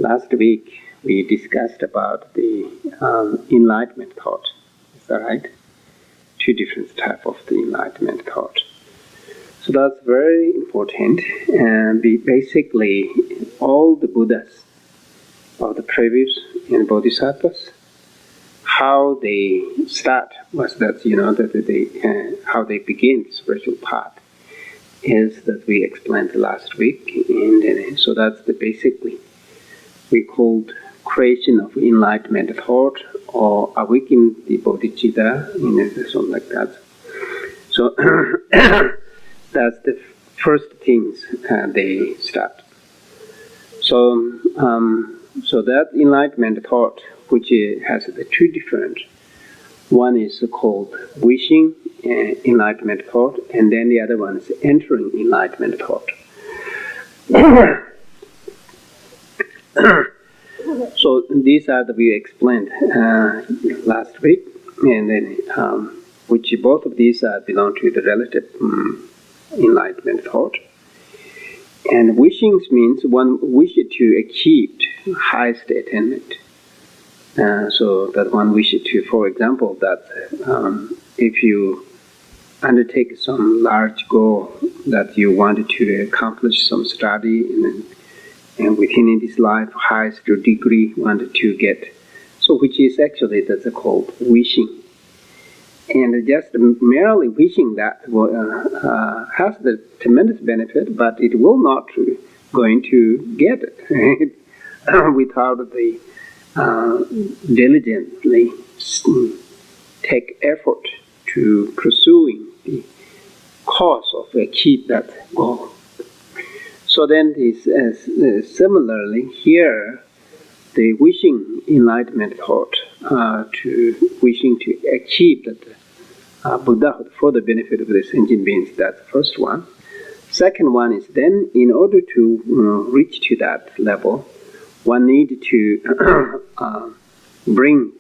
Last week we discussed about the enlightenment thought. Is that right? Two different types of the enlightenment thought. So that's very important. And basically, all the Buddhas of the previous and Bodhisattvas, how they start was that how they begin the spiritual path is that we explained last week, and so that's basically we called creation of enlightenment thought or awaken the bodhicitta, something like that. So that's the first things they start. So that enlightenment thought, which has the two different. One is called wishing enlightenment thought, and then the other one is entering enlightenment thought. So these are that we explained last week, and then which both of these belong to the relative enlightenment thought. And wishings means one wishes to achieve highest attainment. So that one wishes to, for example, that if you undertake some large goal that you wanted to accomplish some study and within this life, highest degree wanted to get, so which is actually that's called wishing. And just merely wishing that has the tremendous benefit, but it will not going to get it without the diligently take effort to pursuing the cause of achieve that goal. So then, similarly here, the wishing enlightenment thought to wishing to achieve that Buddhahood for the benefit of the sentient beings. That's the first one. Second one is then, in order to reach to that level, one needs to bring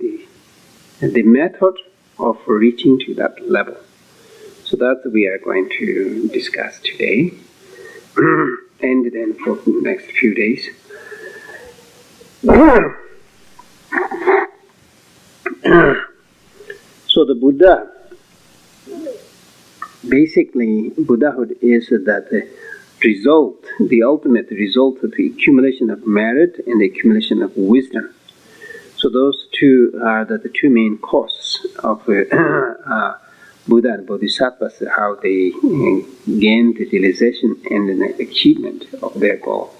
the method of reaching to that level. So that's what we are going to discuss today, and then for the next few days. So the Buddha, basically Buddhahood is that the ultimate result of the accumulation of merit and the accumulation of wisdom. So those two are the two main causes of Buddha and Bodhisattvas, how they gain the realization and the achievement of their goal.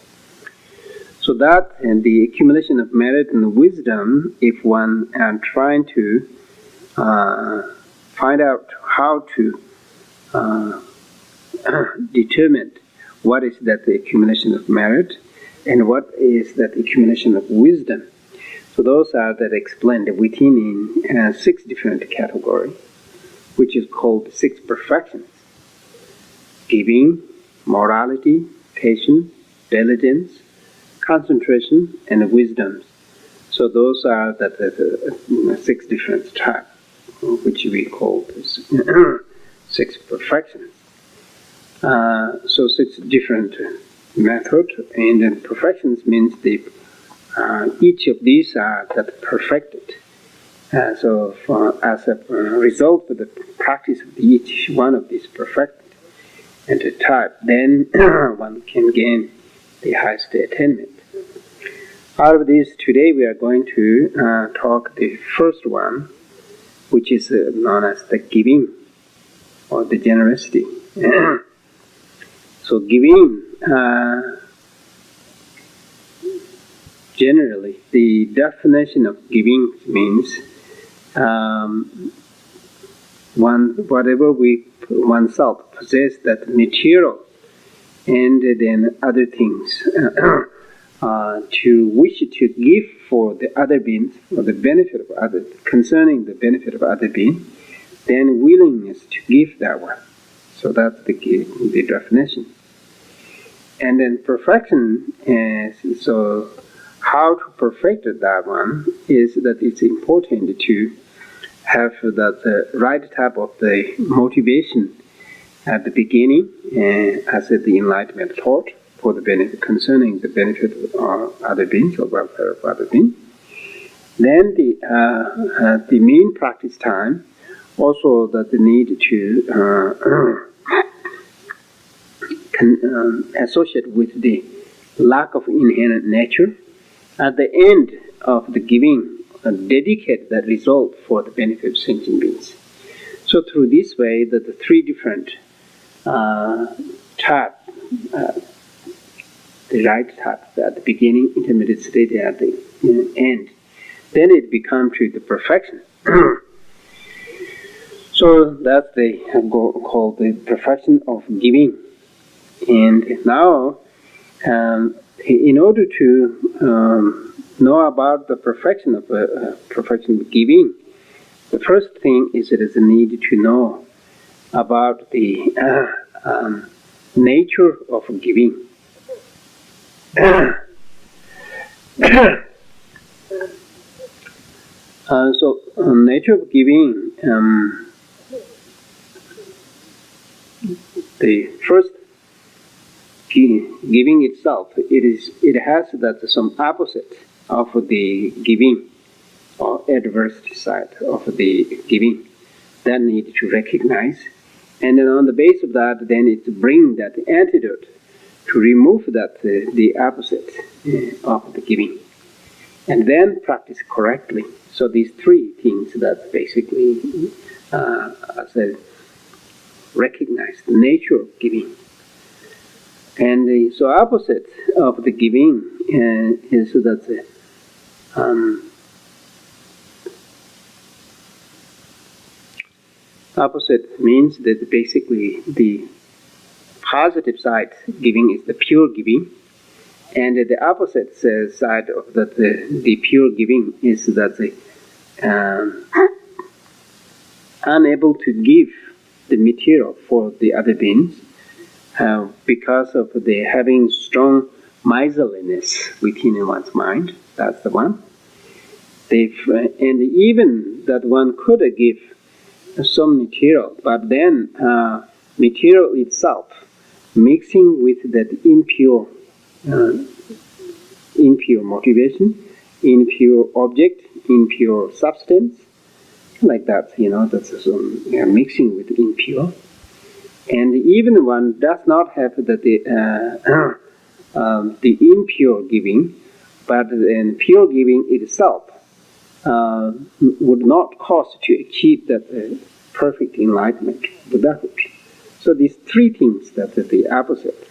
So that and the accumulation of merit and wisdom, if one is trying to find out how to determine what is that the accumulation of merit and what is that accumulation of wisdom. So those are that explained within in 6 different categories, which is called 6 perfections: giving, morality, patience, diligence, concentration, and wisdom. So those are the 6 different types, which we call 6 perfections. So 6 different methods, and then perfections means each of these are that perfected. So as a result of the practice of each one of these perfected and the type, then one can gain the highest attainment. Out of these, today we are going to talk the first one, which is known as the giving or the generosity. So giving, generally, the definition of giving means whatever oneself possess, that material and then other things, to wish to give for the other beings, for the benefit of others, concerning the benefit of other beings, then willingness to give that one. So that's the definition. And then perfection is, so how to perfect that one is that it's important to have that right type of the motivation at the beginning as the enlightenment thought, for the benefit, concerning the benefit of other beings or welfare of other beings. Then the main practice time, also that the need to associate with the lack of inherent nature. At the end of the giving, dedicate that result for the benefit of sentient beings. So through this way, that the three different type, the right type at the beginning, intermediate state at the end, then it becomes to the perfection. So that's the called the perfection of giving. And now, in order to know about the perfection of giving, the first thing is it is a need to know about the nature of giving. So, nature of giving, the first giving itself, it has that some opposite of the giving or adverse side of the giving that need to recognize, and then on the base of that, then it bring that antidote to remove that the opposite of the giving, and then practice correctly. So these three things that basically, as I recognize the nature of giving. And so opposite of the giving is that opposite means that basically the positive side giving is the pure giving, and the opposite side of that the pure giving is that the unable to give the material for the other beings because of the having strong miserliness within one's mind. That's the one. And even that one could give some material, but then material itself mixing with that impure motivation, impure object, impure substance, like that, that's some mixing with impure. And even one does not have the impure giving, but then pure giving itself would not cause to achieve that perfect enlightenment, Buddhahood. So these three things that are the opposite.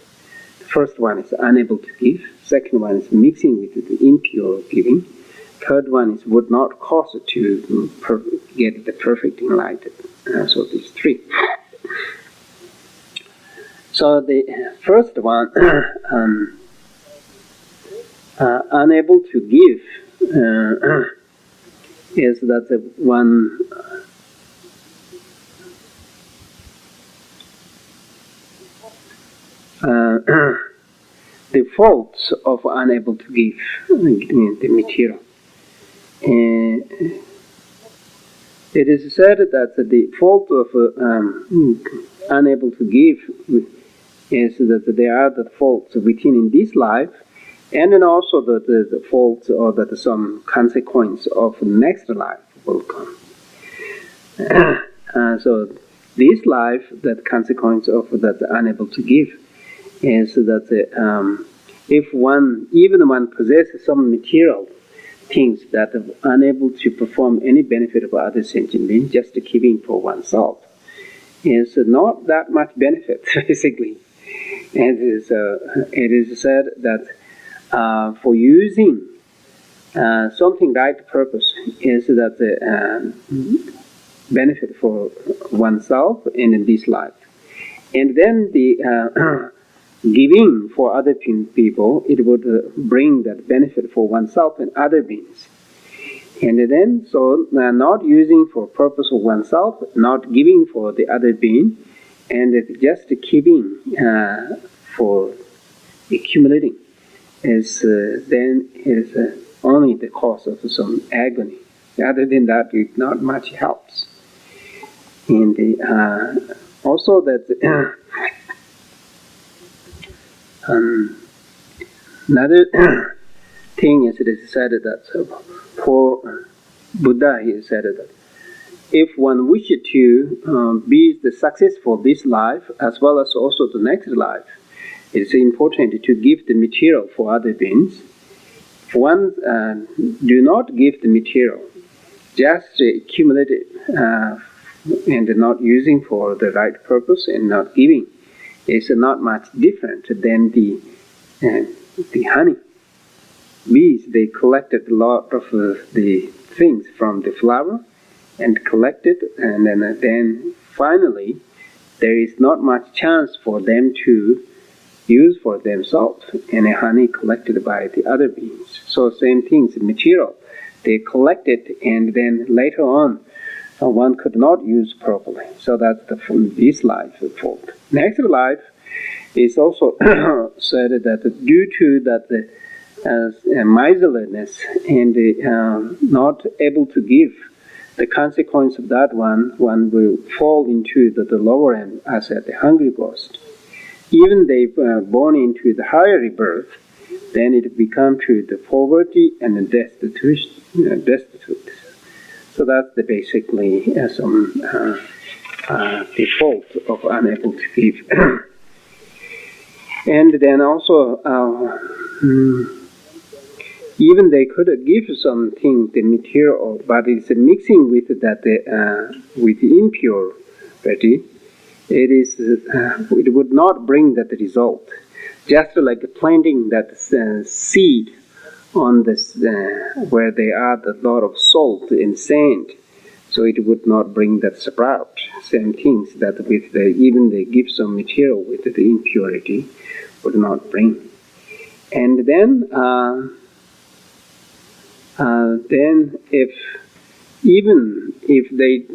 The first one is unable to give. Second one is mixing with the impure giving. Third one is would not cause to get the perfect enlightenment. So these three. So the first one, unable to give, is that the one the faults of unable to give the material. It is said that the fault of unable to give is that there are the faults within in this life, and then also the faults or that some consequence of next life will come. So this life, that consequence of that unable to give, is that if even one possesses some material things that are unable to perform any benefit of other sentient beings, just keeping for oneself, is not that much benefit, basically. And it is said that for using something right purpose is that the benefit for oneself and in this life. And then the giving for other people, it would bring that benefit for oneself and other beings. And then, so not using for purpose of oneself, not giving for the other being, and just keeping for accumulating is only the cause of some agony. Other than that, it not much helps. And also that Another thing is, it is said that for Buddha, he said that if one wishes to be successful this life as well as also the next life, it's important to give the material for other beings. If one do not give the material, just accumulate it and not using for the right purpose and not giving, it's not much different than the honey. Bees, they collected a lot of the things from the flower and collected, and then finally there is not much chance for them to use for themselves any honey collected by the other bees. So same things, material, they collected and then later on one could not use properly. So that's from this life fault. Next life is also said that due to that miserliness and not able to give, the consequence of that one will fall into the lower end, as the hungry ghost. Even they born into the higher rebirth, then it becomes to the poverty and the destitute. So that's basically some default of unable to give. And then also, even they could give something, the material, but it's mixing with that with impurity. It would not bring that result. Just like planting that seed on this where they add a lot of salt and sand, so it would not bring that sprout. Same things that with even they give some material with the impurity would not bring. And then if they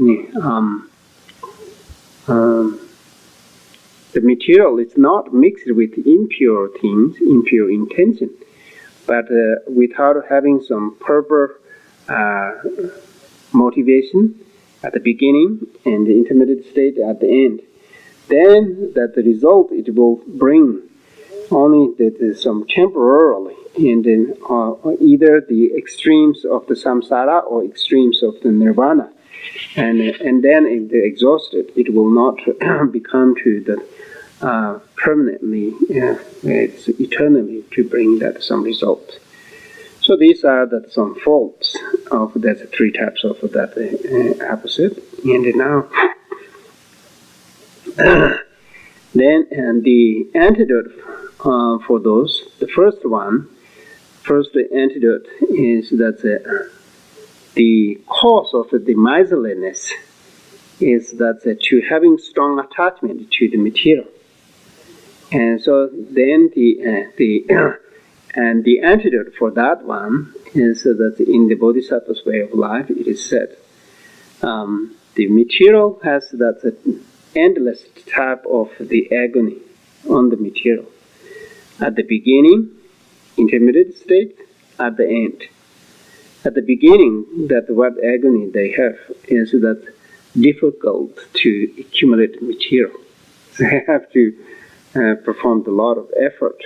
the material is not mixed with impure things, impure intention, but without having some proper motivation at the beginning and the intermediate state at the end, then that the result it will bring only that some temporarily, and then either the extremes of the samsara or extremes of the nirvana, and then if they're exhausted, it will not become to the permanently, it's eternally to bring that some result. So these are that some faults of that three types of that opposite. And now, then the antidote for those, the first antidote is that the cause of the miserliness is that to having strong attachment to the material. And so then the antidote for that one is that in the Bodhisattva's way of life, it is said the material has that endless type of the agony on the material. At the beginning, intermediate state, at the end. At the beginning, that what agony they have is that difficult to accumulate material. They have to perform a lot of effort.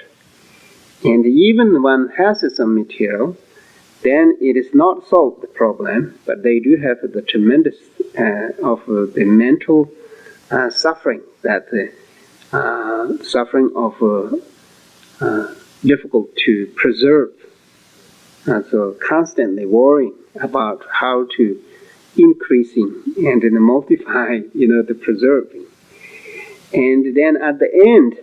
And even one has some material, then it is not solved the problem, but they do have the tremendous of the mental suffering, that suffering of difficult to preserve. So constantly worrying about how to increasing and then multiply, the preserving. And then at the end,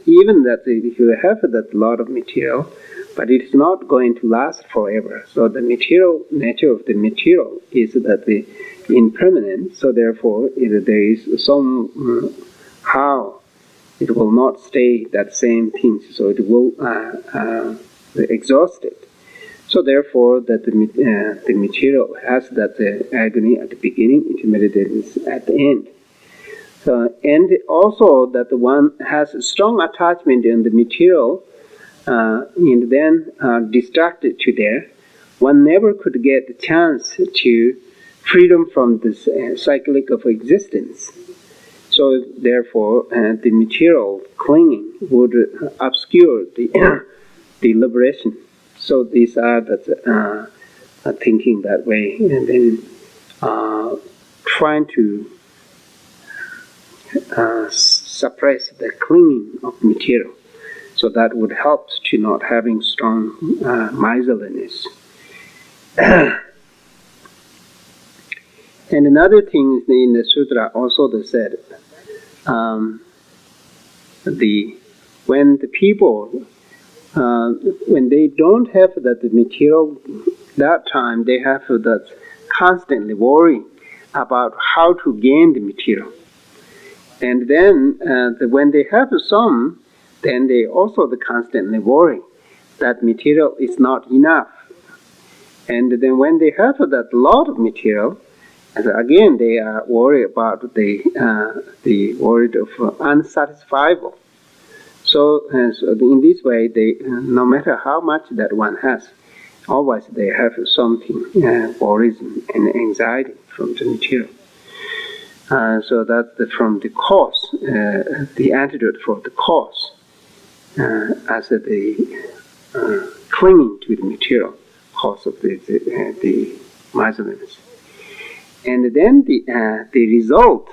even that if you have that lot of material, but it's not going to last forever. So the material nature of the material is that the impermanent. So therefore, there is somehow it will not stay that same thing. So it will exhaust it. So therefore, that the material has that agony at the beginning, intermediate at the end. So, and also that the one has a strong attachment in the material, and then distracted to there, one never could get the chance to freedom from this cyclic of existence. So therefore, the material clinging would obscure the the liberation. So these are the thinking that way, and then trying to suppress the clinging of material. So that would help to not having strong miserliness. And another thing in the sutra also they said, when the people when they don't have that material, that time they have that constantly worry about how to gain the material. And then when they have some, then they also constantly worry that material is not enough. And then when they have that lot of material, again they are worried about the worried of unsatisfiable. So in this way, they no matter how much that one has, always they have something worries and anxiety from the material. So that's from the cause, the antidote for the cause, as the clinging to the material, cause of the miserliness. And then the result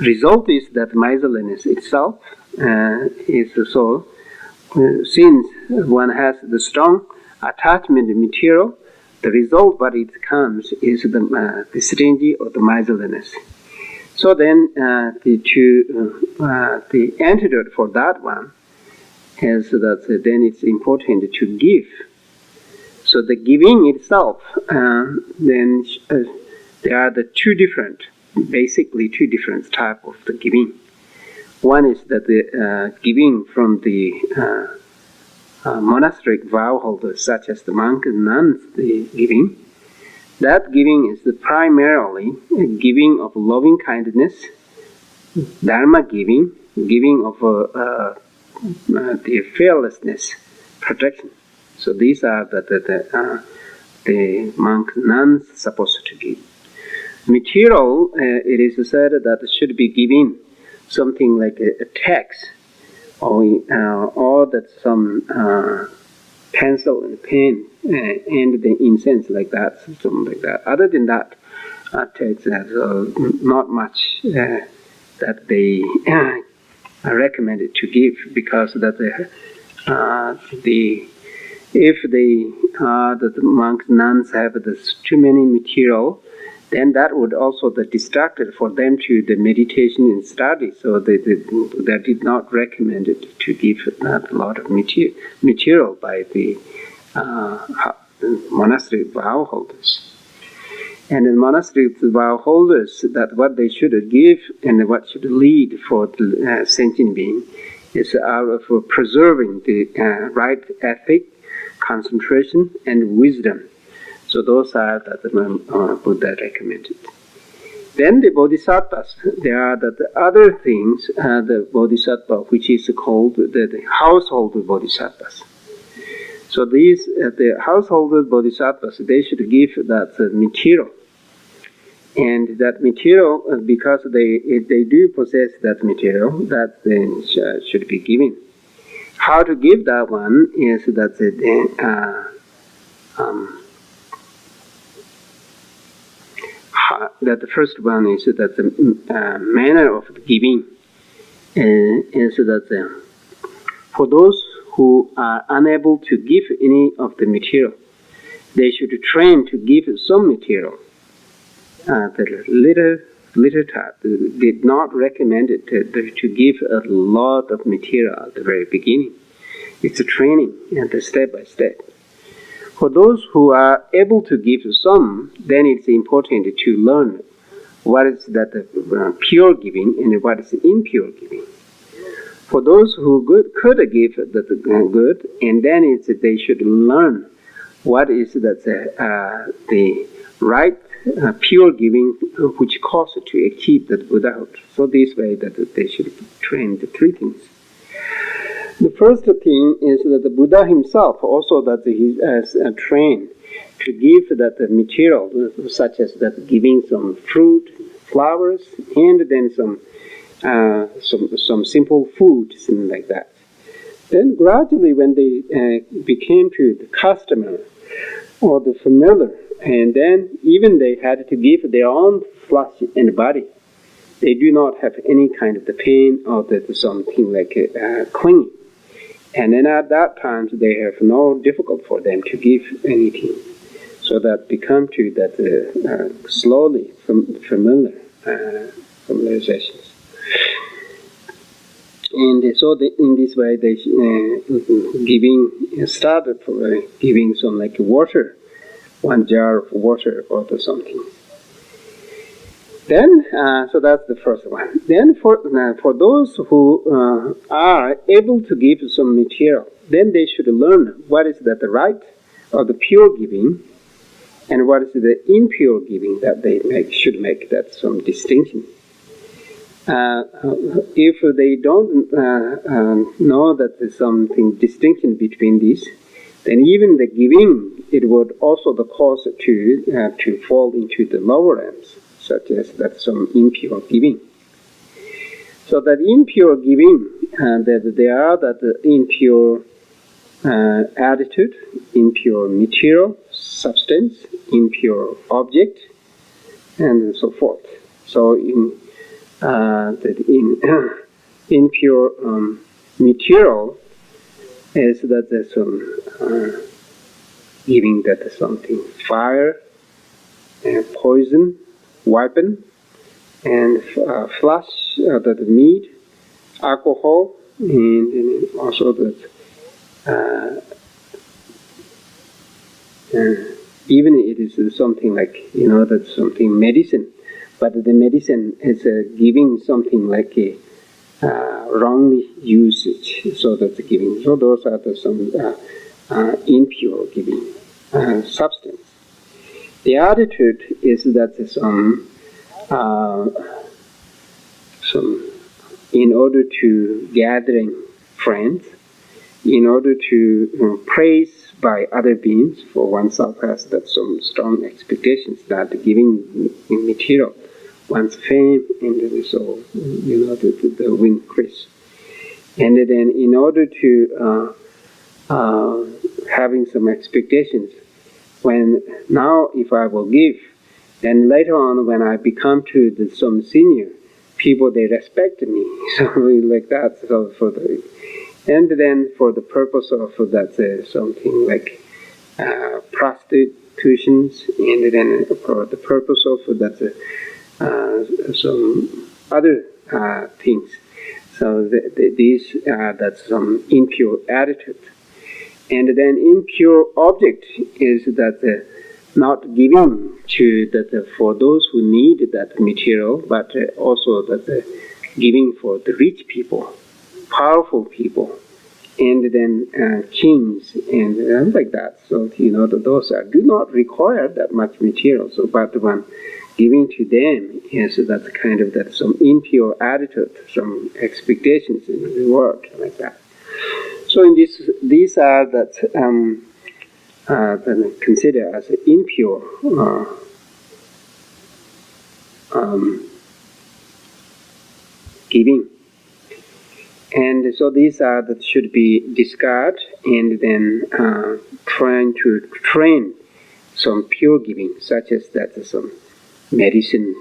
result is that miserliness itself is so. Since one has the strong attachment to material, the result what it comes is the stingy or the miserliness. So then the antidote for that one is that then it's important to give. So the giving itself, then there are the basically two different types of the giving. One is that the giving from the monastic vow holders, such as the monks and nuns, the giving. That giving is primarily a giving of loving kindness, dharma giving, giving of the fearlessness, protection. So these are the monks and nuns supposed to give. Material, it is said that should be given something like a tax, or that some pencil and pen and the incense like that, something like that. Other than that, tax has not much that they are recommended to give, because that if the monks nuns have too many material, then that would also distract for them to the meditation and study. So they did not recommend it to give that lot of material by the monastic vow holders. And in monastic vow holders, that what they should give and what should lead for the sentient being is out of preserving the right ethic, concentration, and wisdom. So those are that Buddha recommended. Then the bodhisattvas, there are the other things, the bodhisattva, which is called the household bodhisattvas. So these, the household bodhisattvas, they should give that material. And that material, because they do possess that material, that then should be given. How to give that one is that that the first one is that the manner of giving is that for those who are unable to give any of the material, they should train to give some material. The little type did not recommend it to give a lot of material at the very beginning. It's a training and step by step. For those who are able to give some, then it's important to learn what is that pure giving and what is impure giving. For those who could give the good, and then they should learn what is that the right pure giving, which causes to achieve that Buddhahood. So this way that they should train the three things. The first thing is that the Buddha himself also that he has trained to give that material, such as that giving some fruit, flowers, and then some simple food, something like that. Then gradually, when they became to the customer or the familiar, and then even they had to give their own flesh and body. They do not have any kind of the pain or something like clinging. And then at that time, they have no difficult for them to give anything. So that become to that slowly familiarizations. And so in this way, they started for giving some like water, 1 jar of water or something. Then, so that's the first one. Then for those who are able to give some material, then they should learn what is that the right or the pure giving, and what is the impure giving that they should make that some distinction. If they don't know that there's something distinction between these, then even the giving, it would also the cause to fall into the lower ends, such as that some impure giving. So that impure giving, that there are that impure attitude, impure material, substance, impure object, and so forth. So in impure material is that there's some giving that there's something fire, poison, weapon, and flesh, that meat, alcohol, and also that even it is something like, that's something medicine, but the medicine is giving something like a wrongly usage, so that's giving. So those are some impure giving substance. The attitude is that some in order to gathering friends, in order to praise by other beings, for oneself has that some strong expectations that giving material, one's fame, and so the increase. And then in order to having some expectations, when now if I will give, then later on when I become to some senior people, they respect me, so like that. So and then for the purpose of that something like prostitutions, and then for the purpose of that some other things. So these are that some impure attitude. And then impure object is that not giving to that for those who need that material, but also that giving for the rich people, powerful people, and then kings, and like that. So those do not require that much material. So, but one giving to them is that kind of that some impure attitude, some expectations in reward, like that. So in these are that considered as impure giving. And so these are that should be discarded, and then trying to train some pure giving, such as that some medicine,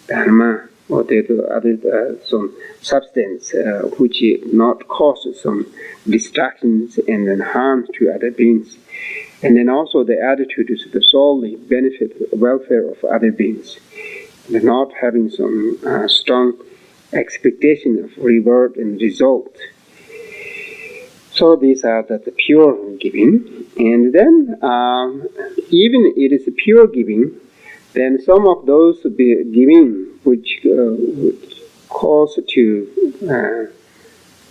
dharma, or the other some substance which not cause some distractions and then harm to other beings. And then also the attitude is to solely benefit the welfare of other beings, and not having some strong expectation of reward and result. So these are the pure giving. And then even it is pure giving, then some of those giving which would cause to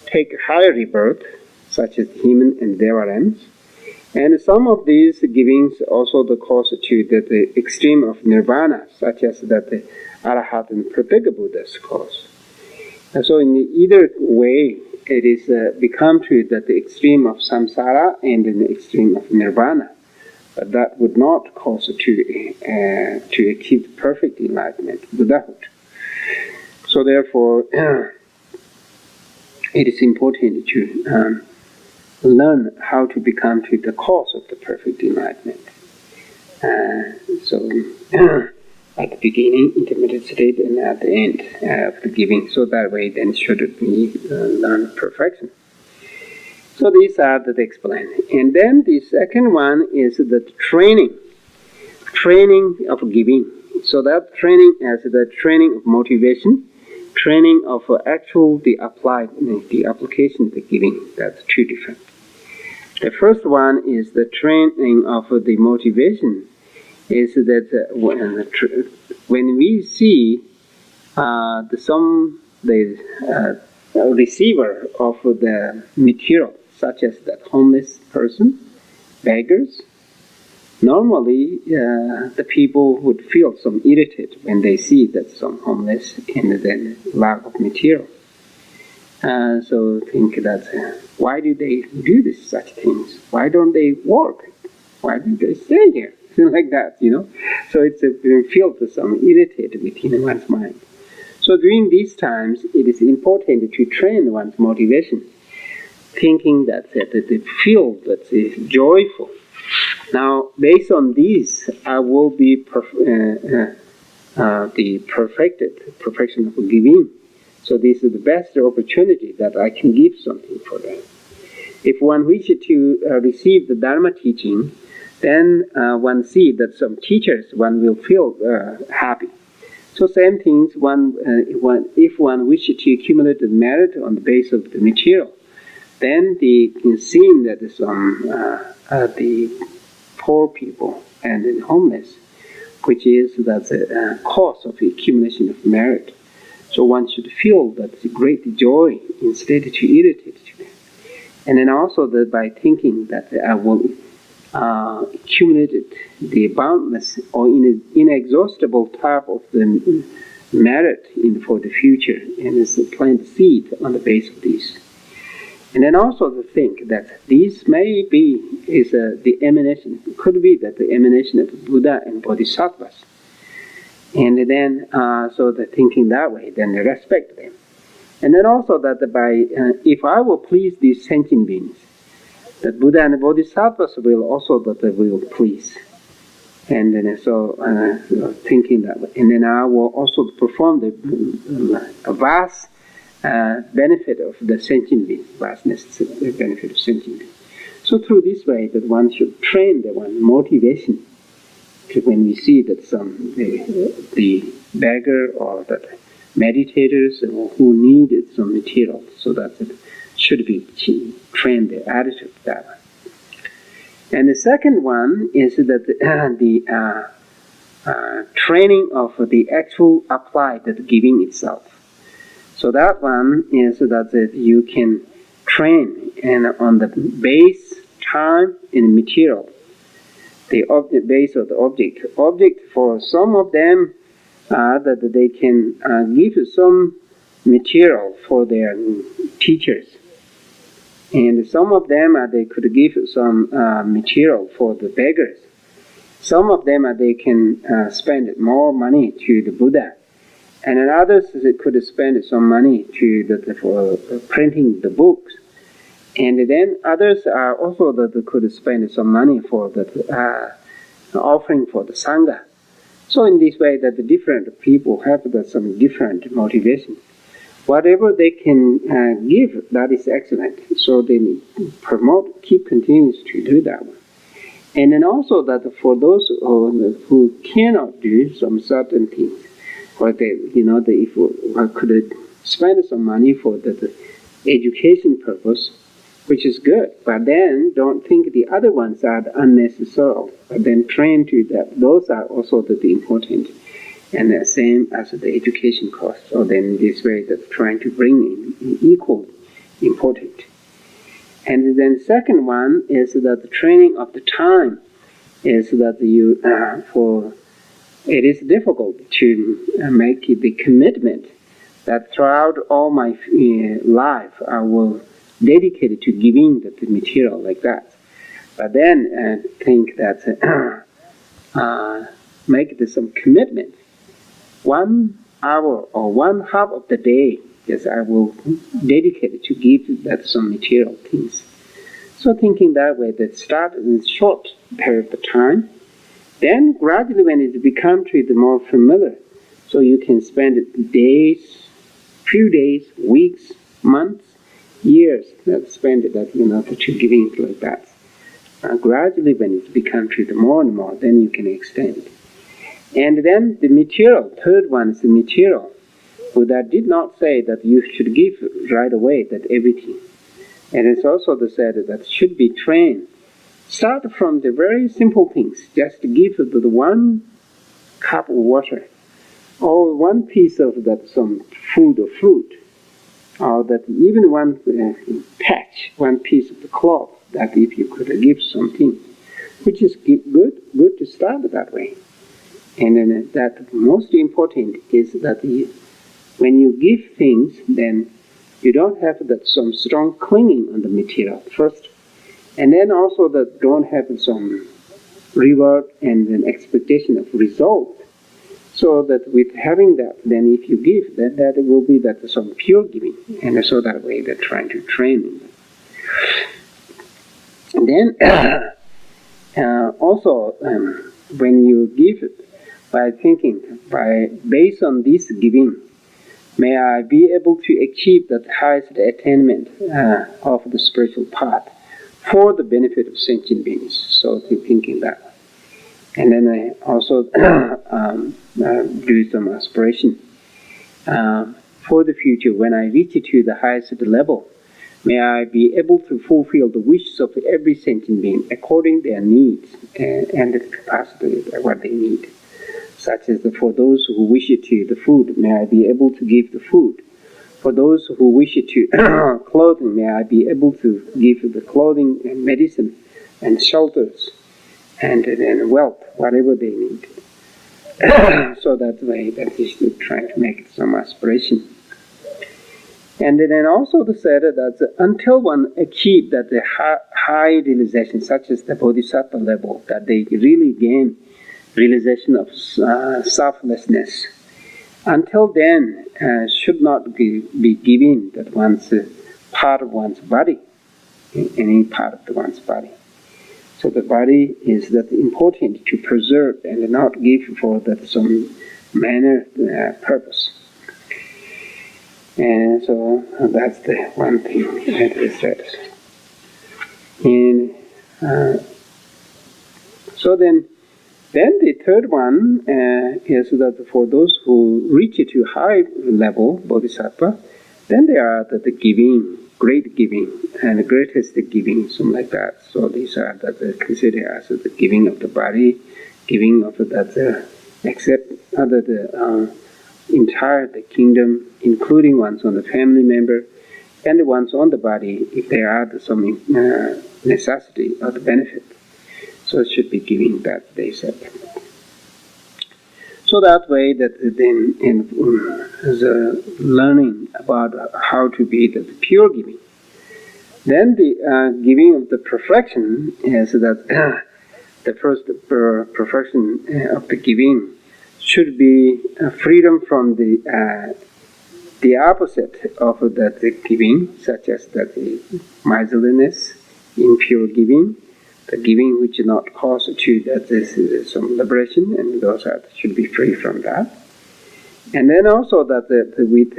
take higher rebirth, such as human and deva realms. And some of these givings also the cause to the extreme of nirvana, such as that the Arahat and Pratyeka Buddhas cause. And so in either way, it is become to that the extreme of samsara and in the extreme of nirvana. but that would not cause to achieve perfect enlightenment without. So therefore, it is important to learn how to become to the cause of the perfect enlightenment. So at the beginning, intermediate state, and at the end of the giving. So that way, then should we learn perfection. So these are the explained. And then the second one is the training of giving. So that training as the training of motivation, training of the application of the giving. That's two different. The first one is the training of the motivation. Is that when we see the receiver of the material, such as that homeless person, beggars, normally the people would feel some irritated when they see that some homeless and then lack of material. So think that why do they do this such things? Why don't they work? Why do they stay here? Like that, So it's filled with some irritated within one's mind. So during these times, it is important to train one's motivation, thinking that the feel that is joyful. Now, based on these, I will be the perfection of giving. So this is the best opportunity that I can give something for them. If one wishes to receive the Dharma teaching, then one sees that some teachers, one will feel happy. So same things, if one wishes to accumulate the merit on the basis of the material, then they can see that some the poor people and the homeless, which is the cause of the accumulation of merit. So one should feel that great joy instead to irritate to them. And then also that by thinking that I will accumulated the boundless or inexhaustible type of the merit for the future, and is plant the seed on the base of these. And then also to think that these may be the emanation, could be that the emanation of Buddha and Bodhisattvas. And then so the thinking that way, then they respect them. And then also that if I will please these sentient beings, that Buddha and the Bodhisattvas will also will please. And then so thinking that way. And then I will also perform the vast benefit of the sentient being, vastness, the benefit of sentient being. So through this way that one should train the one motivation to when we see that the beggar or that meditators who needed some material, so that it should be train the attitude that way. And the second one is that the training of the actual applied the giving itself. So that one is that you can train and on the base, time, and material, the base of the object. Object for some of them that they can give some material for their teachers. And some of them they could give some material for the beggars. Some of them they can spend more money to the Buddha. And then others they could spend some money for printing the books. And then others are also that they could spend some money for the offering for the Sangha. So in this way that the different people have some different motivation. Whatever they can give, that is excellent. So they keep continues to do that one. And then also that for those who cannot do some certain things, or if one could spend some money for the education purpose, which is good, but then don't think the other ones are unnecessary, but then train to that. Those are also the important. And the same as the education cost. So then this way that trying to bring in equal important. And then second one is that the training of the time is that it is difficult to make the commitment that throughout all my life I will dedicate it to giving the material like that. But then think that make some commitment. 1 hour or 1/2 of the day, yes, I will dedicate it to give that some material things. So thinking that way, that start in a short period of time, then gradually when it becomes to the more familiar, so you can spend days, few days, weeks, months, years, spend that, to giving like that. Gradually when it becomes to the more and more, then you can extend. And then the material, third one is the material. Well, that did not say that you should give right away, that everything. And it's also said that should be trained. Start from the very simple things, just give the 1 cup of water, or 1 piece of that some food or fruit, or that even 1 patch, 1 piece of the cloth, that if you could give something, which is good to start that way. And then that most important is that when you give things, then you don't have that some strong clinging on the material first, and then also that don't have some reward and an expectation of result. So that with having that, then if you give, then that it will be that some pure giving, and so that way they're trying to train. And then also when you give it, by thinking, based on this giving, may I be able to achieve that highest attainment of the spiritual path for the benefit of sentient beings. So thinking that. And then I also do some aspiration for the future. When I reach to the highest level, may I be able to fulfill the wishes of every sentient being according to their needs and the capacity of what they need. Such as for those who wish to the food, may I be able to give the food. For those who wish to clothing, may I be able to give the clothing and medicine and shelters and wealth, whatever they need. So that way, that is trying to make some aspiration. And then also said that until one achieve that the high realization, such as the bodhisattva level, that they really gain realization of selflessness, until then should not be given that one's part of one's body, any part of one's body. So the body is that important to preserve and not give for that some manner purpose. And so that's the one thing that is said. And so then the third one is that for those who reach to high level bodhisattva, then they are the giving, great giving, and the greatest giving, something like that. So these are that considered as the giving of the body, giving of that except other the entire the kingdom, including one's on the family member, and the ones on the body, if there are some necessity or the benefit. So it should be giving that, they said. So that way that then in the learning about how to be the pure giving. Then the giving of the perfection is that the first perfection of the giving should be freedom from the opposite of that giving, such as that the miserliness, impure giving, the giving which is not cause to that is some liberation, and those should be free from that. And then also that with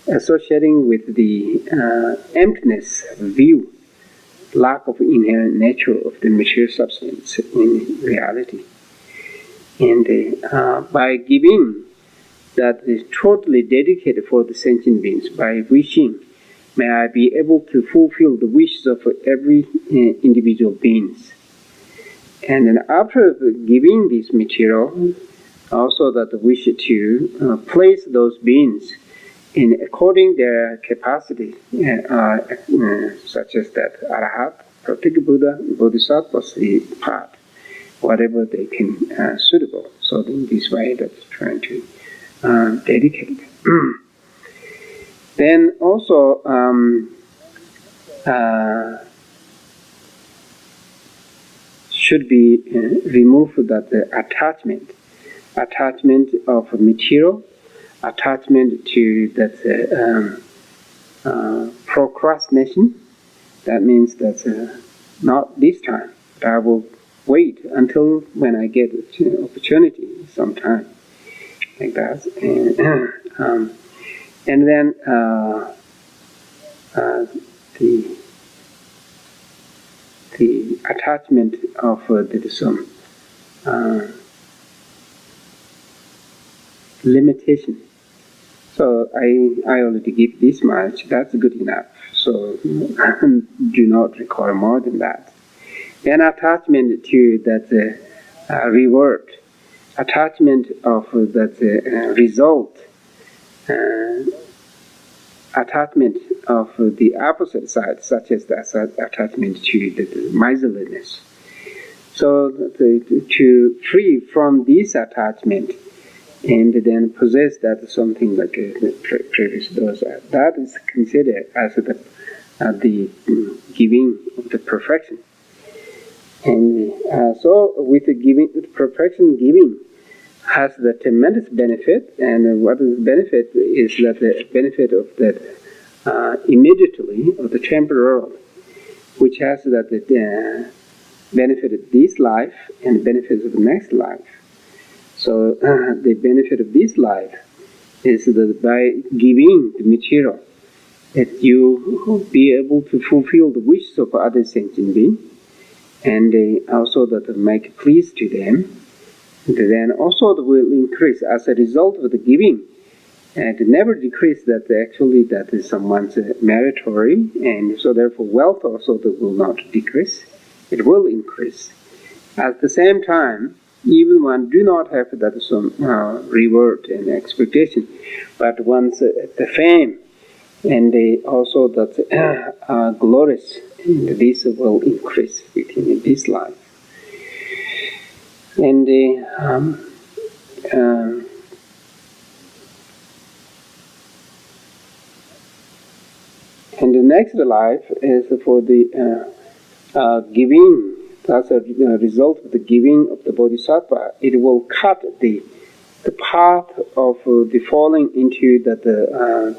associating with the emptiness view, lack of inherent nature of the material substance in reality. And by giving that is totally dedicated for the sentient beings, by wishing, may I be able to fulfill the wishes of every individual beings. And then after giving this material, also that the wish to place those beings in according their capacity, such as that Arahat, Pratyeka Buddha, Bodhisattva's path, whatever they can suitable. So in this way, that's trying to dedicate. Then also should be removed that attachment of material, attachment to that procrastination. That means that not this time, but I will wait until when I get an opportunity sometime, like that. And then the attachment of some limitation. So I already give this much. That's good enough. So do not require more than that. Then attachment to that reward, attachment of that result, attachment of the opposite side, such as the attachment to the miserliness. So to free from this attachment and then possess that something like previous dosa, that is considered as the giving of the perfection. And so with the giving, perfection giving has the tremendous benefit, and what is the benefit is that the benefit of that immediately or the temporal, which has that the benefit of this life and benefits of the next life. So the benefit of this life is that by giving the material, that you will be able to fulfill the wishes of other sentient beings, and also that make please to them. And then also it will increase as a result of the giving, and it never decrease that actually that is someone's meritory, and so therefore wealth also that will not decrease, it will increase. At the same time, even one do not have that some reward and expectation, but once the fame and also that glories, and this will increase within this life. And the next life is for the giving. That's a result of the giving of the bodhisattva. It will cut the path of the falling into the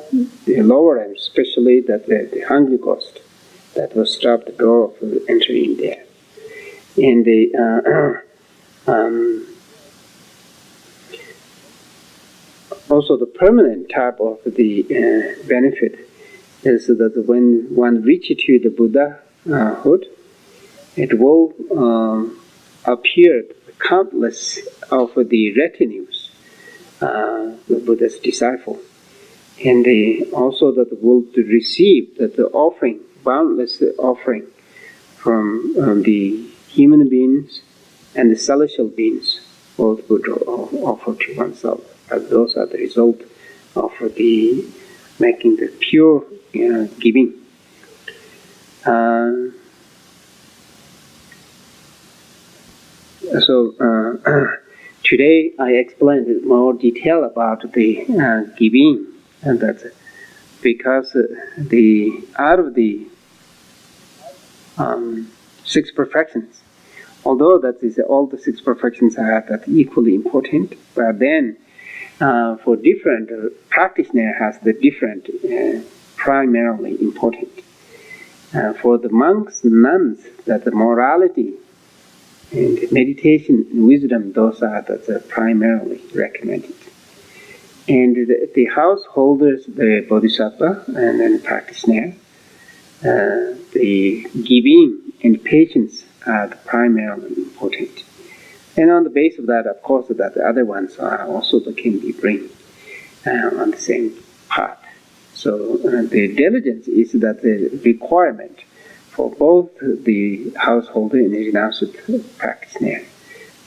lower end, especially that the hungry ghost that will stop the door of entering there. And also the permanent type of the benefit is that when one reaches to the Buddhahood, it will appear countless of the retinues, the Buddha's disciple, and also that will receive that the offering, boundless offering from the human beings and the celestial beings, both would offer to oneself. Those are the result of the making the pure giving. So today I explained in more detail about the giving, and that's because out of the 6 perfections, although that is all the 6 perfections are that equally important, but then for different practitioner has the different primarily important. For the monks, nuns, that the morality and meditation and wisdom, those are that primarily recommended. And the householders, the bodhisattva and then practitioner, the giving and patience are the primarily important. And on the base of that, of course, that the other ones are also can be bring on the same path. So the diligence is that the requirement for both the householder and the renounced practitioner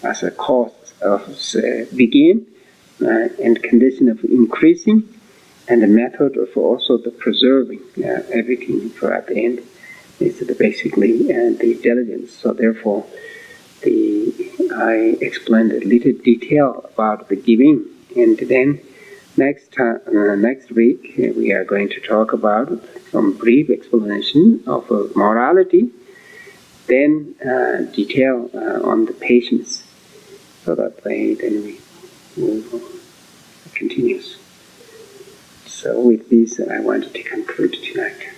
as a cause of begin and condition of increasing, and the method of also the preserving everything for at the end is basically the diligence. So therefore, I explained a little detail about the giving, and then next week we are going to talk about some brief explanation of morality, then detail on the patience. So that way, then we will continues. So with this, I wanted to conclude tonight.